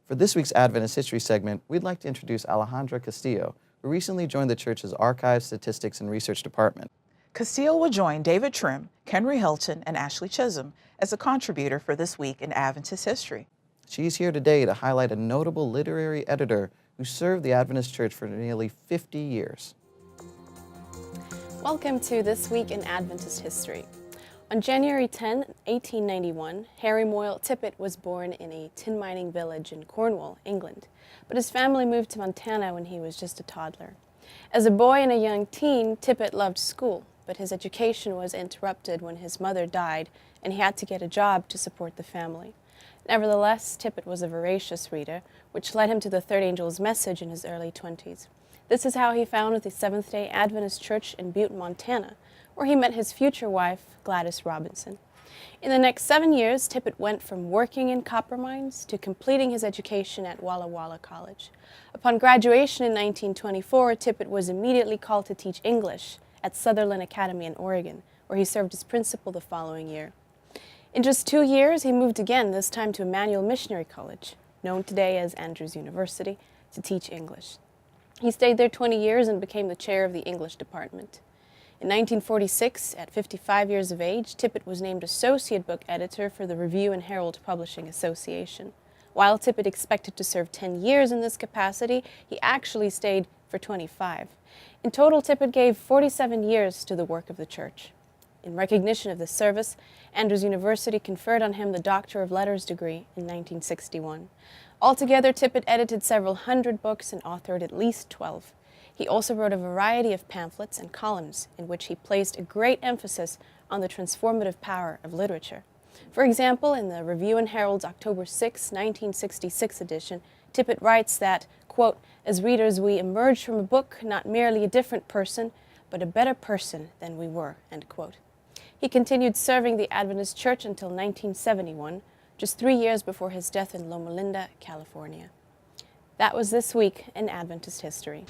For this week's Adventist History segment, we'd like to introduce Alejandra Castillo, who recently joined the church's Archives, Statistics, and Research Department. Castillo will join David Trim, Henry Hilton, and Ashley Chisholm as a contributor for This Week in Adventist History. She's here today to highlight a notable literary editor who served the Adventist Church for nearly 50 years. Welcome to This Week in Adventist History. On January 10, 1891, Harry Moyle Tippett was born in a tin mining village in Cornwall, England, but his family moved to Montana when he was just a toddler. As a boy and a young teen, Tippett loved school, but his education was interrupted when his mother died and he had to get a job to support the family. Nevertheless, Tippett was a voracious reader, which led him to the Third Angel's Message in his early 20s. This is how he founded the Seventh-day Adventist Church in Butte, Montana, where he met his future wife, Gladys Robinson. In the next 7 years, Tippett went from working in copper mines to completing his education at Walla Walla College. Upon graduation in 1924, Tippett was immediately called to teach English at Sutherland Academy in Oregon, where he served as principal the following year. In just 2 years, he moved again, this time to Emmanuel Missionary College, known today as Andrews University, to teach English. He stayed there 20 years and became the chair of the English department. In 1946, at 55 years of age, Tippett was named associate book editor for the Review and Herald Publishing Association. While Tippett expected to serve 10 years in this capacity, he actually stayed for 25. In total, Tippett gave 47 years to the work of the church. In recognition of this service, Andrews University conferred on him the Doctor of Letters degree in 1961. Altogether, Tippett edited several hundred books and authored at least 12. He also wrote a variety of pamphlets and columns in which he placed a great emphasis on the transformative power of literature. For example, in the Review and Herald's October 6, 1966 edition, Tippett writes that, quote, "As readers we emerge from a book not merely a different person, but a better person than we were," end quote. He continued serving the Adventist Church until 1971, just 3 years before his death in Loma Linda, California. That was This Week in Adventist History.